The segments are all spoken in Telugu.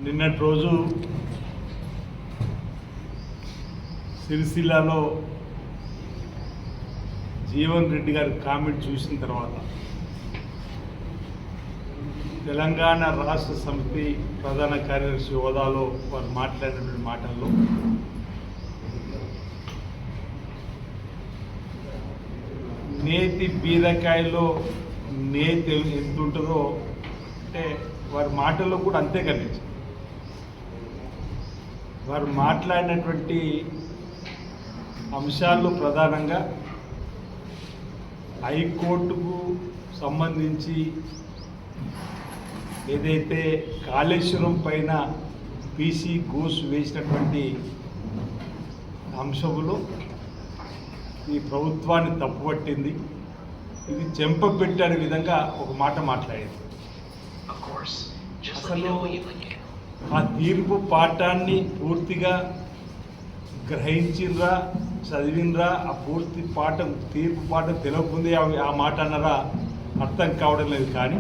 నిన్నటి రోజు సిరిసిల్లలో జీవన్ రెడ్డి గారి కామెంట్ చూసిన తర్వాత తెలంగాణ రాష్ట్ర సమితి ప్రధాన కార్యదర్శి హోదాలో వారు మాట్లాడినటువంటి మాటల్లో నేతి బీరకాయలో నేతి ఎంత ఉంటుందో అంటే వారి మాటల్లో కూడా అంతే కనిపించింది. వారు మాట్లాడినటువంటి అంశాల్లో ప్రధానంగా హైకోర్టుకు సంబంధించి ఏదైతే కాళేశ్వరం పైన పీసీ ఘోష్ వేసినటువంటి అంశంలో ఈ ప్రభుత్వాన్ని తప్పుపట్టింది, ఇది చెంపపెట్టే విధంగా ఒక మాట మాట్లాడింది. అసలు ఆ తీర్పు పాఠాన్ని పూర్తిగా గ్రహించిండ్రా, చదివినరా, ఆ పూర్తి పాఠం తీర్పు పాఠం తెలియకుందే ఆ మాట అన్నారా అర్థం కావడం లేదు. కానీ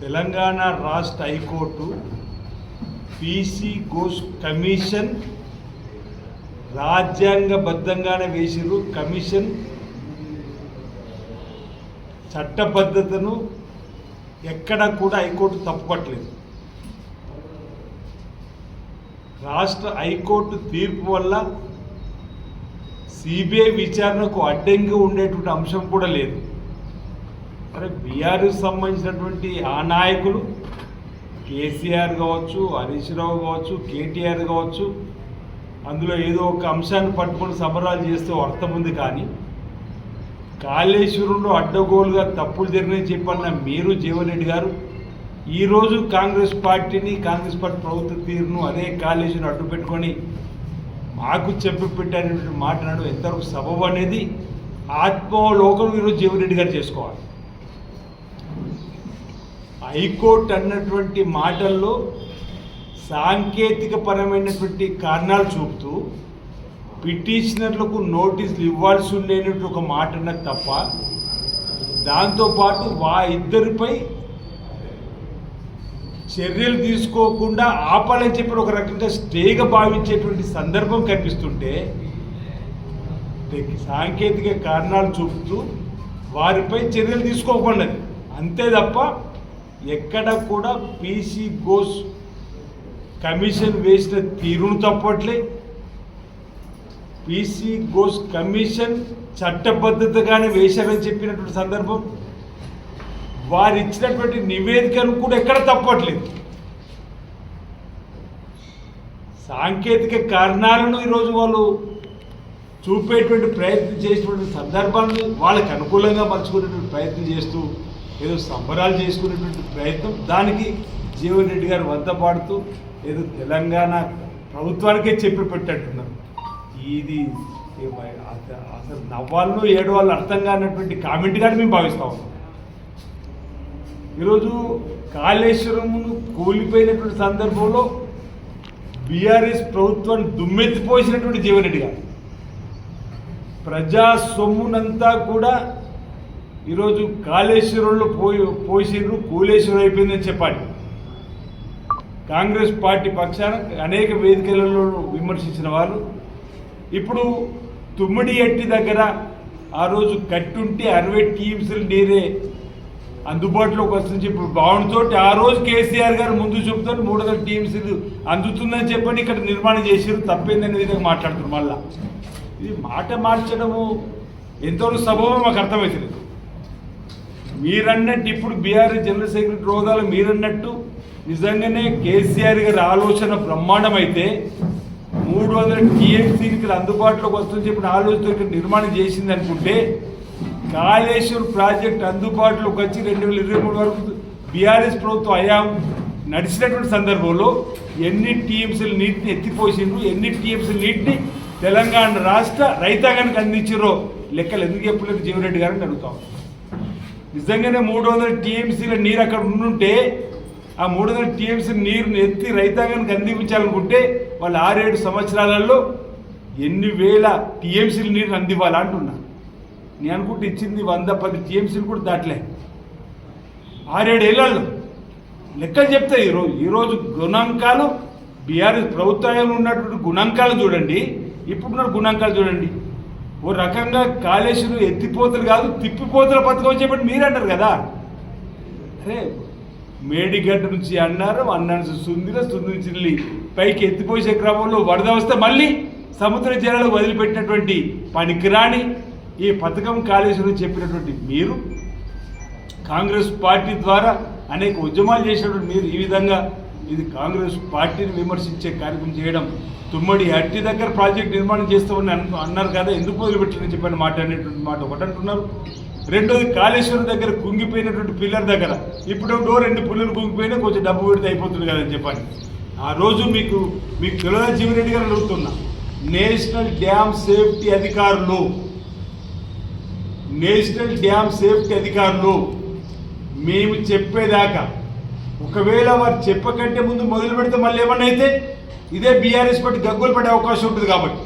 తెలంగాణ రాష్ట్ర హైకోర్టు పీసీ ఘోష్ కమిషన్ రాజ్యాంగబద్ధంగానే వేసిరు. కమిషన్ చట్టబద్ధతను ఎక్కడ కూడా హైకోర్టు తప్పుపట్టలేదు. రాష్ట్ర హైకోర్టు తీర్పు వల్ల సిబిఐ విచారణకు అడ్డంగా ఉండేటువంటి అంశం కూడా లేదు. మరి బీఆర్ఎస్ సంబంధించినటువంటి ఆ నాయకులు కేసీఆర్ కావచ్చు, హరీష్ రావు కావచ్చు, కేటీఆర్ కావచ్చు, అందులో ఏదో ఒక అంశాన్ని పట్టుకొని సంబరాలు చేస్తే అర్థం ఉంది. కానీ కాళేశ్వరంలో అడ్డగోలుగా తప్పులు జరిగినాయని చెప్పన్న మీరు జీవన్ రెడ్డి గారు ఈరోజు కాంగ్రెస్ పార్టీ ప్రభుత్వ తీరును అదే కాళేశ్వరం అడ్డు పెట్టుకొని మాకు చెప్పి పెట్టారనేటువంటి మాట్లాడడం ఎంతవరకు సబబు అనేది ఆత్మలోకం ఈరోజు జీవన్ రెడ్డి గారు చేసుకోవాలి. హైకోర్టు అన్నటువంటి మాటల్లో సాంకేతిక పరమైనటువంటి కారణాలు చూపుతూ పిటిషనర్లకు నోటీసులు ఇవ్వాల్సి ఉండేటువంటి ఒక మాట అన్నది తప్ప, దాంతోపాటు ఇద్దరిపై చర్యలు తీసుకోకుండా ఆపాలని చెప్పి ఒక రకంగా స్టేగా భావించేటువంటి సందర్భం కనిపిస్తుంటే సాంకేతిక కారణాలు చూపుతూ వారిపై చర్యలు తీసుకోకుండా అంతే తప్ప ఎక్కడ కూడా పీసీ ఘోష్ కమిషన్ వేసిన తీరును తప్పట్లే. పీసీ ఘోష్ కమిషన్ చట్టబద్ధతగానే వేశారని చెప్పినటువంటి సందర్భం, వారు ఇచ్చినటువంటి నివేదికను కూడా ఎక్కడ తప్పట్లేదు. సాంకేతిక కారణాలను ఈరోజు వాళ్ళు చూపేటువంటి ప్రయత్నం చేసినటువంటి సందర్భాన్ని వాళ్ళకి అనుకూలంగా మలుచుకునేటువంటి ప్రయత్నం చేస్తూ ఏదో సంబరాలు చేసుకునేటువంటి ప్రయత్నం, దానికి జీవన్ రెడ్డి గారు వంతపాడుతూ ఏదో తెలంగాణ ప్రభుత్వానికే చెప్పి పెట్టట్టున్నారు. ఇది అసలు నవ్వాళ్ళు ఏడవాళ్ళు అర్థం కానటువంటి కామెంట్ కానీ మేము భావిస్తా ఉన్నాం. ఈరోజు కాళేశ్వరమును కూలిపోయినటువంటి సందర్భంలో బీఆర్ఎస్ ప్రభుత్వాన్ని దుమ్మెత్తిపోసినటువంటి జీవన్ రెడ్డి గారు ప్రజా సొమ్మునంతా కూడా ఈరోజు కాళేశ్వరంలో పోసిర్రు, కూలేశ్వరం అయిపోయిందని చెప్పాలి. కాంగ్రెస్ పార్టీ పక్షాన అనేక వేదికలలో విమర్శించిన వాళ్ళు ఇప్పుడు తుమ్మిడి ఎట్టి దగ్గర ఆ రోజు కట్టుంటే 60 టీమ్స్లు నీరే అందుబాటులోకి వస్తుంది ఇప్పుడు భావనతో ఆ రోజు కేసీఆర్ గారు ముందు చూపుతో 300 టీమ్స్ అందుతుందని చెప్పని ఇక్కడ నిర్మాణం చేసారు, తప్పేందనే విధంగా మాట్లాడుతున్నారు. మళ్ళా ఇది మాట మార్చడము ఎంతవరకు సబబో మాకు అర్థమవుతుంది. మీరన్నట్టు ఇప్పుడు బీఆర్ఎస్ జనరల్ సెక్రటరీ హోదాలో మీరన్నట్టు నిజంగానే కేసీఆర్ గారి ఆలోచన బ్రహ్మాండం అయితే 300 టీఎంసీకి ఇక్కడ అందుబాటులోకి వస్తుందని చెప్పిన ఆలోచనతో ఇక్కడ నిర్మాణం చేసింది అనుకుంటే, కాళేశ్వరం ప్రాజెక్ట్ అందుబాటులోకి వచ్చి 2023 వరకు బీఆర్ఎస్ ప్రభుత్వం హయాం నడిచినటువంటి సందర్భంలో ఎన్ని టీఎంసీలు నీటిని ఎత్తిపోసిండ్రు, ఎన్ని టీఎంసీలు నీటిని తెలంగాణ రాష్ట్ర రైతాంగానికి అందించారో లెక్కలు ఎందుకు చెప్పలేదు జీవన్ రెడ్డి గారిని అడుగుతాం. నిజంగానే 300 టీఎంసీల నీరు అక్కడ ఉండుంటే ఆ 300 టీఎంసీ నీరుని ఎత్తి రైతాంగానికి అందించాలనుకుంటే వాళ్ళు 6-7 సంవత్సరాలలో ఎన్ని వేల టీఎంసీల నీరుని అందివ్వాలంటున్నారు. నేను అనుకుంటే ఇచ్చింది 110 టీఎంసీలు కూడా దాటలే 6-7 ఏళ్ళల్లో. లెక్కలు చెప్తాయి. ఈరోజు గణాంకాలు బీఆర్ఎస్ ప్రభుత్వంలో ఉన్నటువంటి గణాంకాలు చూడండి, ఇప్పుడున్న గణాంకాలు చూడండి. ఓ రకంగా కాళేశ్వరం ఎత్తిపోతలు కాదు తిప్పిపోతల పథకం చెప్పండి మీరు అంటారు కదా. అరే మేడిగడ్డ నుంచి అన్నాను సుందిర నుంచి పైకి ఎత్తిపోసే క్రమంలో వరద వస్తే మళ్ళీ సముద్ర జలాలు వదిలిపెట్టినటువంటి పనికిరాని ఈ పథకం కాళేశ్వరం చెప్పినటువంటి మీరు, కాంగ్రెస్ పార్టీ ద్వారా అనేక ఉద్యమాలు చేసినటువంటి మీరు ఈ విధంగా ఇది కాంగ్రెస్ పార్టీని విమర్శించే కార్యక్రమం చేయడం, తుమ్మడి హట్టి దగ్గర ప్రాజెక్ట్ నిర్మాణం చేస్తామని అన్నారు కదా, ఎందుకు మొదలుపెట్టారని చెప్పని మాట్లాడేటువంటి మాట ఒకటి అంటున్నారు. రెండోది కాళేశ్వరం దగ్గర కుంగిపోయినటువంటి పిల్లర్ దగ్గర ఇప్పుడు డోర్ 2 పిల్లలు కుంగిపోయినా కొంచెం డబ్బు పెడితే అయిపోతుంది కదని చెప్పని ఆ రోజు మీకు తెలియదా జీవిరెడ్డి గారు అడుగుతున్నా. నేషనల్ డ్యామ్ సేఫ్టీ అధికారులు మేము చెప్పేదాకా ఒకవేళ వారు చెప్పకంటే ముందు మొదలు పెడితే మళ్ళీ ఏమన్నా అయితే ఇదే బీఆర్ఎస్ పార్టీ గగ్గోలు పడే అవకాశం ఉంటుంది. కాబట్టి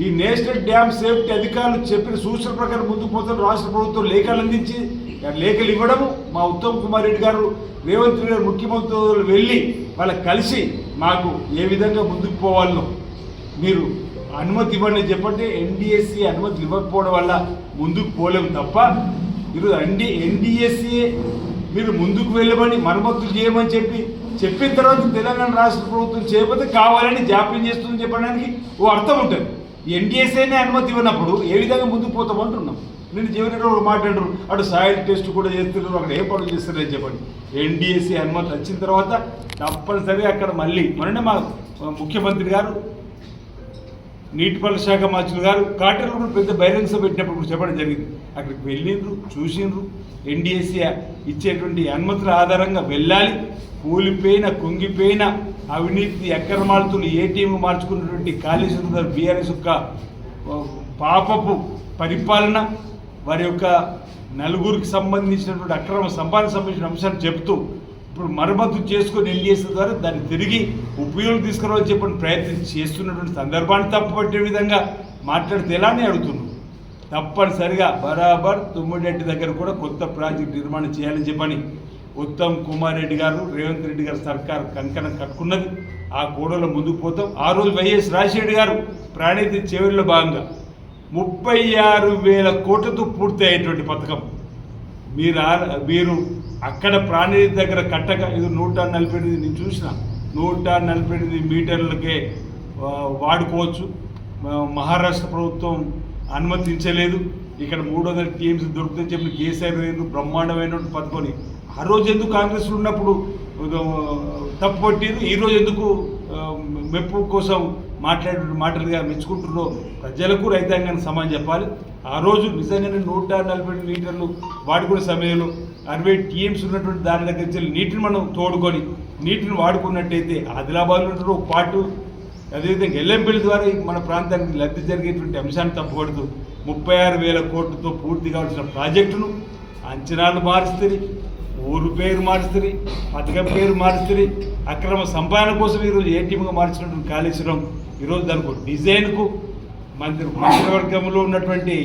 ఈ నేషనల్ డ్యామ్ సేఫ్టీ అధికారులు చెప్పిన సూచన ప్రకారం ముందుకు పోతారు. రాష్ట్ర ప్రభుత్వం లేఖలు అందించి లేఖలు ఇవ్వడము, మా ఉత్తమ్ కుమార్ రెడ్డి గారు, రేవంత్ రెడ్డి గారు ముఖ్యమంత్రులు వెళ్ళి వాళ్ళకి కలిసి మాకు ఏ విధంగా ముందుకు పోవాలో మీరు అనుమతి ఇవ్వండి చెప్పండి. ఎన్డీఎస్సీ అనుమతులు ఇవ్వకపోవడం వల్ల ముందుకు పోలేము తప్ప ఈరోజు ఎన్డీఎస్సీ మీరు ముందుకు వెళ్ళమని మరమ్మతులు చేయమని చెప్పిన తర్వాత తెలంగాణ రాష్ట్ర ప్రభుత్వం చేయకపోతే కావాలని జాప్యం చేస్తుందని చెప్పడానికి ఓ అర్థం ఉంటుంది. ఎన్డీఎస్ఏనే అనుమతి ఇవ్వనప్పుడు ఏ విధంగా ముందుకు పోతామంటున్నాం. నేను జీవనరెడ్డి మాట్లాడరు, అటు సాయిల్ టెస్ట్ కూడా చేస్తున్నారు, అక్కడ ఏ పనులు చేస్తారని చెప్పండి. ఎన్డీఎస్ఏ అనుమతి వచ్చిన తర్వాత తప్పనిసరిగా అక్కడ మళ్ళీ మొన్ననే మా ముఖ్యమంత్రి గారు, నీటిపారుదల శాఖ మంత్రులు గారు కాటర్లు కూడా పెద్ద బహిరంగ సభ పెట్టినప్పుడు చెప్పడం జరిగింది. అక్కడికి వెళ్ళిండ్రు, చూసిండ్రు. ఎన్డీఎస్సీ ఇచ్చేటువంటి అనుమతుల ఆధారంగా వెళ్ళాలి. కూలిపోయిన కుంగిపోయిన అవినీతి అక్రమాలతో ఏటీఎం మార్చుకున్నటువంటి కాళేశ్వరం గారు బీఆర్ఎస్ యొక్క పాపపు పరిపాలన, వారి యొక్క నలుగురికి సంబంధించినటువంటి అక్రమ సంపాదన సంబంధించిన అంశాలు చెబుతూ ఇప్పుడు మరమ్మతు చేసుకొని ఎన్డీఎస్సీ ద్వారా దాన్ని తిరిగి ఉపయోగం తీసుకురావాలని చెప్పని ప్రయత్నం చేస్తున్నటువంటి సందర్భాన్ని తప్పుపట్టే విధంగా మాట్లాడితే ఎలా అని అడుగుతున్నాను. తప్పనిసరిగా బరాబర్ తుమ్మిడిరెడ్డి దగ్గర కూడా కొత్త ప్రాజెక్ట్ నిర్మాణం చేయాలని చెప్పని ఉత్తమ్ కుమార్ రెడ్డి గారు, రేవంత్ రెడ్డి గారు సర్కార్ కంకణం కట్టుకున్నది. ఆ కోడలో ముందుకు పోతాం. ఆ రోజు వైఎస్ రాజశేఖర్ గారు ప్రాణిత చివరిలో భాగంగా 36,000 కోట్లతో పూర్తి అయ్యేటువంటి పథకం మీరు అక్కడ ప్రాణిత దగ్గర కట్టక ఇది 148 నేను చూసిన 148 మీటర్లకే వాడుకోవచ్చు. మహారాష్ట్ర ప్రభుత్వం అనుమతించలేదు. ఇక్కడ 300 టీమ్స్ దొరుకుతాయని చెప్పిన కేసీఆర్ బ్రహ్మాండమైనటువంటి పథకం. ఆ రోజు ఎందుకు కాంగ్రెస్లో ఉన్నప్పుడు తప్పుపట్టింది, ఈరోజు ఎందుకు మెప్పు కోసం మాట్లాడే మాటలుగా మెచ్చుకుంటున్నారో ప్రజలకు రైతాంగానికి సమానం చెప్పాలి. ఆ రోజు నిజంగానే 148 మీటర్లు వాడుకునే సమయంలో 60 టీఎంస్ ఉన్నటువంటి దాని దగ్గర నీటిని మనం తోడుకొని నీటిని వాడుకున్నట్టయితే ఆదిలాబాద్లో ఒక పాటు, అదేవిధంగా ఎల్లంపల్లి ద్వారా మన ప్రాంతానికి లబ్ధి జరిగేటువంటి అంశాన్ని తప్పుపడుతూ 36,000 కోట్లతో పూర్తి కావాల్సిన ప్రాజెక్టును అంచనాలు మారుస్తుంది, ఊరు పేరు మారుస్తుంది, పథకం పేరు మారుస్తుంది, అక్రమ సంపాదన కోసం ఈరోజు ఏటీఎంగా మార్చినటువంటి కాళేశ్వరం ఈరోజు దానికి డిజైన్కు మంత్రివర్గంలో ఉన్నటువంటి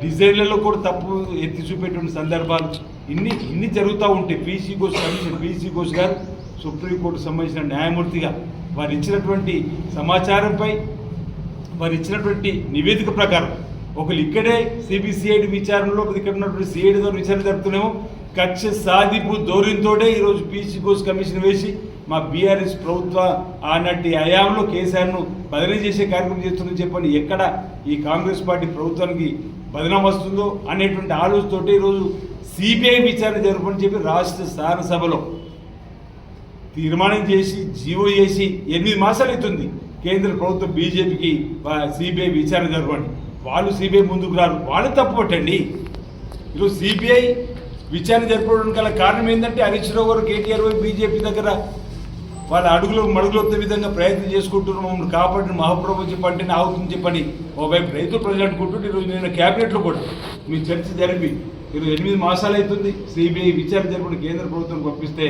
డిజైన్లలో కూడా తప్పు ఎత్తి చూపేటువంటి సందర్భాలు ఇన్ని జరుగుతూ ఉంటాయి. పీసీ ఘోష్ గారు సుప్రీంకోర్టు సంబంధించిన న్యాయమూర్తిగా వారు ఇచ్చినటువంటి సమాచారంపై వారు ఇచ్చినటువంటి నివేదిక ప్రకారం ఒకరు ఇక్కడే సిబిసిఐడి విచారణలో ఇక్కడ ఉన్నటువంటి సిఐడి ద్వారా విచారణ జరుపుతున్నామో కక్ష సాధింపు ధోరణితోటే ఈరోజు పీసీ ఘోష్ కమిషన్ వేసి మా బీఆర్ఎస్ ప్రభుత్వ ఆనాటి హయాంలో కేసీఆర్ను బదిలీ చేసే కార్యక్రమం చేస్తుందని చెప్పని ఎక్కడ ఈ కాంగ్రెస్ పార్టీ ప్రభుత్వానికి బదనాం వస్తుందో అనేటువంటి ఆలోచనతోటి ఈరోజు సిబిఐ విచారణ జరపని చెప్పి రాష్ట్ర శాసనసభలో తీర్మానం చేసి జీవో చేసి 8 మాసాలు అవుతుంది కేంద్ర ప్రభుత్వం బీజేపీకి సిబిఐ విచారణ జరపండి. వాళ్ళు సిబిఐ ముందుకు రారు, వాళ్ళు తప్పు పట్టండి. ఈరోజు సిబిఐ విచారణ జరపడానికి గల కారణం ఏంటంటే హరీష్ రావు గారు కేటీఆర్ బీజేపీ దగ్గర వాళ్ళ మడుగులొత్తే విధంగా ప్రయత్నం చేసుకుంటున్నారు. మమ్మల్ని కాపాడిన మహాప్రభు చెప్పంటే అవుతుంది చెప్పని ఒకవైపు రైతులు ప్రజలు అనుకుంటుంటే ఈరోజు నేను క్యాబినెట్లో కూడా మీ చర్చ జరిపి ఈరోజు 8 మాసాలు అవుతుంది సిబిఐ విచారణ జరపని కేంద్ర ప్రభుత్వం పంపిస్తే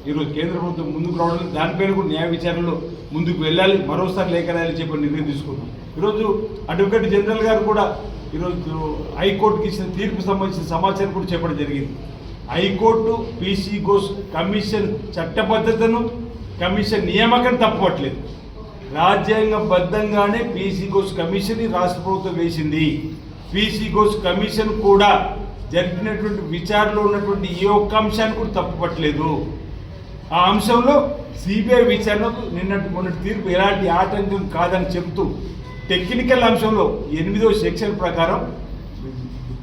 ఈరోజు కేంద్ర ప్రభుత్వం ముందుకు రావడం, దానిపైన కూడా న్యాయ విచారణలో ముందుకు వెళ్ళాలి, మరోసారి లేఖ రాయాలని చెప్పి నిర్ణయం తీసుకున్నాం. ఈరోజు అడ్వకేట్ జనరల్ గారు కూడా ఈరోజు హైకోర్టుకి ఇచ్చిన తీర్పు సంబంధించిన సమాచారం కూడా చెప్పడం జరిగింది. హైకోర్టు పీసీ ఘోష్ కమిషన్ చట్టబద్ధతను కమిషన్ నియామకం తప్పవట్లేదు. రాజ్యాంగబద్ధంగానే పీసీ ఘోష్ కమిషన్ రాష్ట్ర ప్రభుత్వం వేసింది. పీసీ ఘోష్ కమిషన్ కూడా జరిపినటువంటి విచారణలో ఉన్నటువంటి ఏ ఒక్క అంశాన్ని కూడా తప్పుపట్టలేదు. ఆ అంశంలో సిబిఐ విచారణకు మొన్నటి తీర్పు ఎలాంటి ఆటంకం కాదని చెబుతూ టెక్నికల్ అంశంలో 8వ సెక్షన్ ప్రకారం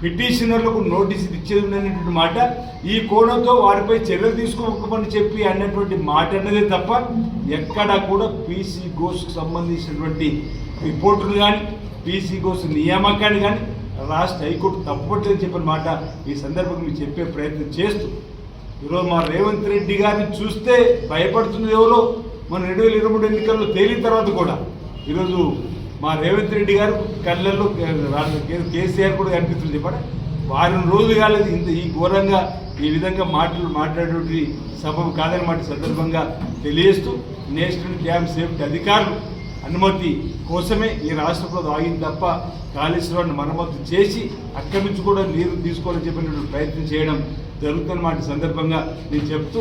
పిటిషనర్లకు నోటీసులు ఇచ్చేది ఉన్నటువంటి మాట, ఈ కోణంతో వారిపై చర్యలు తీసుకోమని చెప్పి అన్నటువంటి మాట అన్నదే తప్ప ఎక్కడా కూడా పీసీ ఘోష్కు సంబంధించినటువంటి రిపోర్టులు కానీ పీసీ ఘోష్ నియామకాన్ని కానీ రాష్ట్ర హైకోర్టు తప్పట్లేదని చెప్పిన మాట ఈ సందర్భంగా మీరు చెప్పే ప్రయత్నం చేస్తూ ఈరోజు మా రేవంత్ రెడ్డి గారిని చూస్తే భయపడుతున్నది ఎవరో మన 2023 ఎన్నికల్లో తేలిన తర్వాత కూడా ఈరోజు మా రేవంత్ రెడ్డి గారు కళ్ళల్లో కేసీఆర్ కూడా కనిపిస్తుంది. చెప్పండి, వారం రోజులు కాలేదు ఇంత ఈ ఘోరంగా ఈ విధంగా మాట్లాడేటువంటి సబబు కాదన్నమాట సందర్భంగా తెలియజేస్తూ నేషనల్ డ్యామ్ సేఫ్టీ అధికారులు అనుమతి కోసమే ఈ రాష్ట్ర ప్రభుత్వం ఆగింది తప్ప కాళేశ్వరాన్ని మరమ్మతు చేసి అక్కడి నుంచి కూడా నీరు తీసుకోవాలని చెప్పినటువంటి ప్రయత్నం చేయడం జరుగుతున్నమాట సందర్భంగా నేను చెప్తూ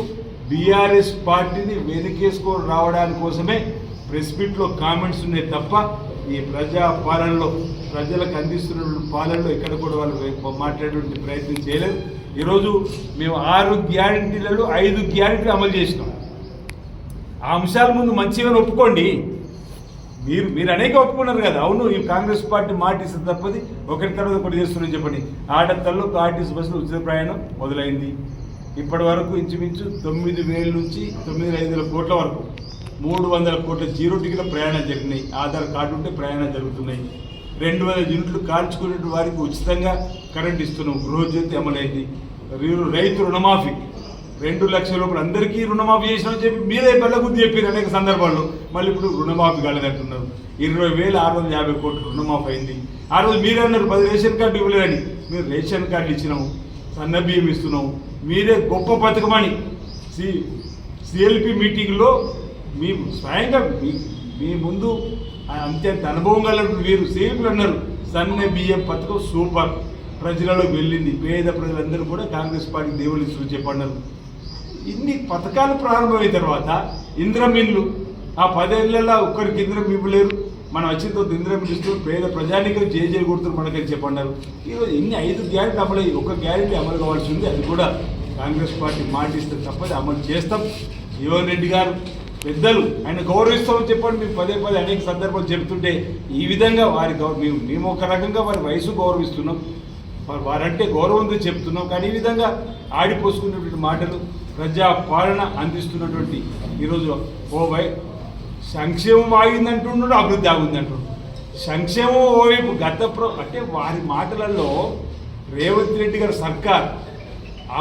బీఆర్ఎస్ పార్టీని వెనుకేసుకొని రావడానికి కోసమే ప్రెస్ మీట్లో కామెంట్స్ ఉన్నాయి తప్ప ఈ ప్రజా పాలనలో ప్రజలకు అందిస్తున్న పాలనలో ఎక్కడ కూడా వాళ్ళు మాట్లాడేటువంటి ప్రయత్నం చేయలేదు. ఈరోజు మేము 6 గ్యారంటీలలో 5 గ్యారంటీలు అమలు చేసినాం. ఆ అంశాల ముందు మంచిగా ఒప్పుకోండి. మీరు అనేక ఒప్పుకున్నారు కదా, అవును ఈ కాంగ్రెస్ పార్టీ మాటిస్తుంది తప్పది ఒకరి తర్వాత ఒకటి చేస్తున్నారని చెప్పండి. ఆడతల్లో ఆర్టీసీ బస్సులు ఉచిత ప్రయాణం మొదలైంది. ఇప్పటి వరకు ఇంచుమించు 9,000 నుంచి 9,500 కోట్ల వరకు 300 కోట్ల జీరో టికెట్ల ప్రయాణాలు జరిగినాయి. ఆధార్ కార్డు ఉంటే ప్రయాణాలు జరుగుతున్నాయి. 200 యూనిట్లు కాల్చుకునే వారికి ఉచితంగా కరెంట్ ఇస్తున్నాం. గృహజ్యోతి అమలైంది. రైతు రుణమాఫీ 2 లక్షల లోపల అందరికీ రుణమాఫీ చేసినామని చెప్పి మీరే బల్లగుద్ది చెప్పారు అనేక సందర్భాల్లో. మళ్ళీ ఇప్పుడు రుణమాఫీ కాలేదంటున్నారు. 20,650 కోట్లు రుణమాఫీ అయింది. ఆ రోజు మీరే అన్నారు 10 రేషన్ కార్డు ఇవ్వలేదని. మీరు రేషన్ కార్డు ఇచ్చినాము, సన్న బియ్యం ఇస్తున్నాము. మీరే గొప్ప పథకమని సిఎల్పి మీటింగ్లో మీ స్వయంగా మీ ముందు అంత్యంత అనుభవం గల వీరు సిఎల్పిలు అన్నారు సన్న బియ్యం పథకం సూపర్, ప్రజలలో వెళ్ళింది. పేద ప్రజలందరూ కూడా కాంగ్రెస్ పార్టీ దేవుళ్ళు చెప్పన్నారు. ఇన్ని పథకాలు ప్రారంభమైన తర్వాత ఇంద్రమిల్లు ఆ 10 ఏళ్ళలో ఒక్కరికి ఇంద్రం ఇవ్వలేరు, మనం వచ్చిన తర్వాత ఇంద్రం ఇస్తూ పేద ప్రజానికలు జేజేలు కొడుతున్నారు మనకని చెప్పన్నారు. ఈరోజు ఇన్ని 5 గ్యారెంటీ అమలయ్యి, ఒక గ్యారెంటీ అమలు కావాల్సి ఉంది. అది కూడా కాంగ్రెస్ పార్టీ మాటిస్తే తప్పది అమలు చేస్తాం. జీవన్ రెడ్డి గారు పెద్దలు, ఆయన గౌరవిస్తామని చెప్పండి. మేము పదే అనేక సందర్భాలు చెబుతుంటే ఈ విధంగా వారి మేము ఒక రకంగా వారి వయసు గౌరవిస్తున్నాం, వారంటే గౌరవంతో చెప్తున్నాం. కానీ ఈ విధంగా ఆడిపోసుకున్నటువంటి మాటలు ప్రజా పాలన అందిస్తున్నటువంటి ఈరోజు సంక్షేమం ఆగిందంటున్నాడు, అభివృద్ధి ఆగిందంటున్నాడు. సంక్షేమం ఓవైపు అంటే వారి మాటలలో రేవంత్ రెడ్డి గారి సర్కార్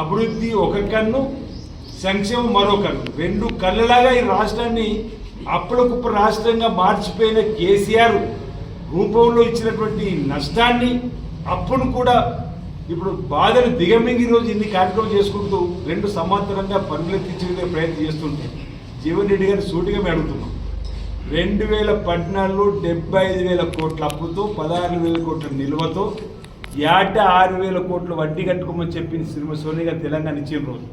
అభివృద్ధి ఒక కన్ను, సంక్షేమం మరో కన్ను, 2 కళ్ళలాగా ఈ రాష్ట్రాన్ని అప్పులకుప్ప రాష్ట్రంగా మార్చిపోయిన కేసీఆర్ రూపంలో ఇచ్చినటువంటి నష్టాన్ని అప్పుడు కూడా ఇప్పుడు బాధలు దిగమింగి రోజు ఇన్ని కార్యక్రమం చేసుకుంటూ 2 సంవత్సరంగా పనులెత్తించే ప్రయత్నం చేస్తుంటే జీవన్ రెడ్డి గారిని సూటిగా మేము అడుగుతున్నాం. 2014లో 75,000 కోట్ల అప్పుతో 16,000 కోట్ల నిల్వతో 6,000 కోట్ల వడ్డీ కట్టుకోమని చెప్పింది శ్రీమతి సోనియా గారు తెలంగాణ ఇచ్చిన రోజు.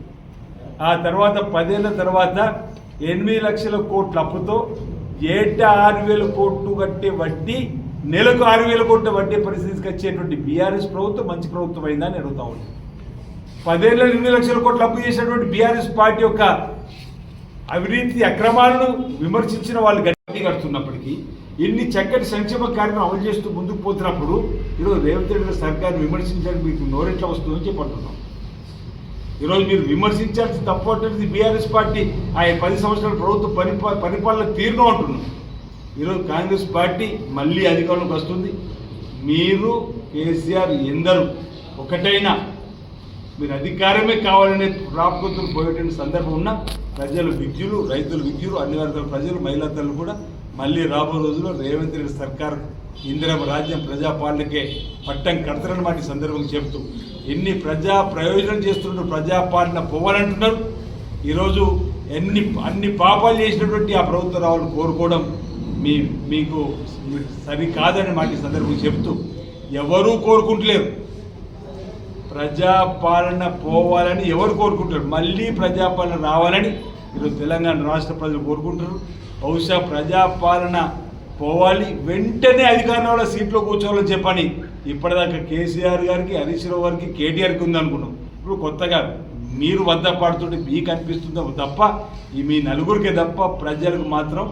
ఆ తర్వాత 10 ఏళ్ళ తర్వాత 8 లక్షల కోట్ల అప్పుతో 6,000 కోట్లు కట్టే వడ్డీ, నెలకు 6,000 కోట్ల వడ్డీ పరిస్థితికి వచ్చేటువంటి బీఆర్ఎస్ ప్రభుత్వం మంచి ప్రభుత్వం అయిందా అని అడుగుతా ఉంది. 10 ఏళ్ళ 8 లక్షల కోట్ల అప్పు చేసినటువంటి బీఆర్ఎస్ పార్టీ యొక్క అవినీతి అక్రమాలను విమర్శించిన వాళ్ళు గట్టి కడుతున్నప్పటికీ ఇన్ని చక్కటి సంక్షేమ కార్యక్రమం అమలు చేస్తూ ముందుకు పోతున్నప్పుడు ఈరోజు రేవంత్ రెడ్డి సర్కార్ని విమర్శించడానికి మీకు నోరెట్లా వస్తుందని చెప్పంటున్నాం. ఈరోజు మీరు విమర్శించాల్సి తప్పట్లేదు బీఆర్ఎస్ పార్టీ ఆ 10 సంవత్సరాల ప్రభుత్వ పరిపాలన తీరును అంటున్నాం. ఈరోజు కాంగ్రెస్ పార్టీ మళ్ళీ అధికారంలోకి వస్తుంది. మీరు కేసీఆర్ ఎందరూ ఒకటైనా మీరు అధికారమే కావాలనే ప్రాప్తులు పోయేటువంటి సందర్భం ఉన్న ప్రజలు విద్యులు, రైతులు విద్యులు, అన్ని వర్గాల ప్రజలు, మహిళా తల్లులు కూడా మళ్ళీ రాబో రోజుల్లో రేవంత్ రెడ్డి సర్కార్ ఇందిరమ్మ రాజ్యం ప్రజాపాలనకే పట్టం కడతారన్నమాట ఈ సందర్భంగా చెబుతూ ఎన్ని ప్రజా ప్రయోజనం చేస్తున్నారు, ప్రజాపాలన పోవాలంటున్నారు. ఈరోజు అన్ని పాపాలు చేసినటువంటి ఆ ప్రభుత్వ రావాలని కోరుకోవడం మీకు సరికాదని మాట ఈ సందర్భంగా చెబుతూ ఎవరూ కోరుకుంటలేరు. ప్రజాపాలన పోవాలని ఎవరు కోరుకుంటారు? మళ్ళీ ప్రజాపాలన రావాలని ఈరోజు తెలంగాణ రాష్ట్ర ప్రజలు కోరుకుంటారు. బహుశా ప్రజాపాలన పోవాలి, వెంటనే అధికారంలో సీట్లో కూర్చోవాలని చెప్పని ఇప్పటిదాకా కేసీఆర్ గారికి, హరీష్ రావు గారికి, కేటీఆర్కి ఉందనుకున్నాం. ఇప్పుడు కొత్తగా మీరు వద్ద పాడుతుంటే మీకు అనిపిస్తుందో తప్ప ఈ మీ నలుగురికే తప్ప ప్రజలకు మాత్రం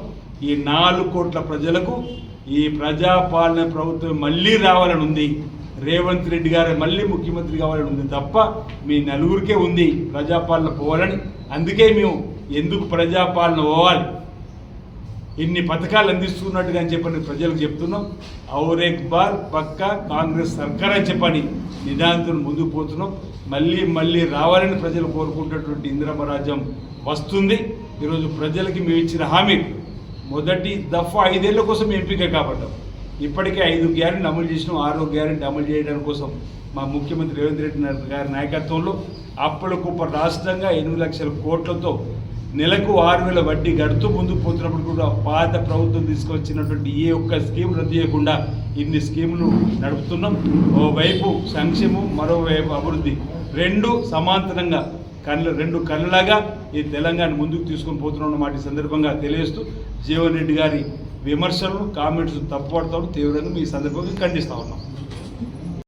ఈ 4 కోట్ల ప్రజలకు ఈ ప్రజాపాలన ప్రభుత్వం మళ్ళీ రావాలని ఉంది. రేవంత్ రెడ్డి గారు మళ్ళీ ముఖ్యమంత్రి కావాలని ఉంది తప్ప మీ నలుగురికే ఉంది ప్రజాపాలన పోవాలని. అందుకే మేము ఎందుకు ప్రజాపాలన పోవాలి, ఇన్ని పథకాలు అందిస్తున్నట్టుగా అని చెప్పని ప్రజలకు చెప్తున్నాం. ఔర్ ఏక్ బార్ పక్కా కాంగ్రెస్ సర్కార్ అని చెప్పని నిదానంతో ముందుకు పోతున్నాం. మళ్ళీ రావాలని ప్రజలు కోరుకుంటున్నటువంటి ఇందిరమ్మ రాజ్యం వస్తుంది. ఈరోజు ప్రజలకి మేము ఇచ్చిన హామీ మొదటి దఫా 5 ఏళ్ల కోసం ఎంపిక కాబట్టాం. ఇప్పటికే 5 గ్యారెంటీ అమలు చేసినాం. 6వ గ్యారెంటీ అమలు చేయడం కోసం మా ముఖ్యమంత్రి రేవంత్ రెడ్డి గారి నాయకత్వంలో అప్పటికొప్ప రాష్ట్రంగా 8 లక్షల కోట్లతో నెలకు 6,000 వడ్డీ గడుతూ ముందుకు పోతున్నప్పుడు కూడా పాత ప్రభుత్వం తీసుకొచ్చినటువంటి ఏ ఒక్క స్కీమ్ రద్దు చేయకుండా ఇన్ని స్కీములు నడుపుతున్నాం. ఓవైపు సంక్షేమం, మరోవైపు అభివృద్ధి, 2 సమాంతరంగా రెండు కళ్ళలాగా ఈ తెలంగాణ ముందుకు తీసుకొని పోతున్నాం మాట ఈ సందర్భంగా తెలియజేస్తూ జీవన్ రెడ్డి గారి విమర్శలను, కామెంట్స్ తప్పుపడతాను తీవ్రంగా ఈ సందర్భంగా ఖండిస్తా ఉన్నాం.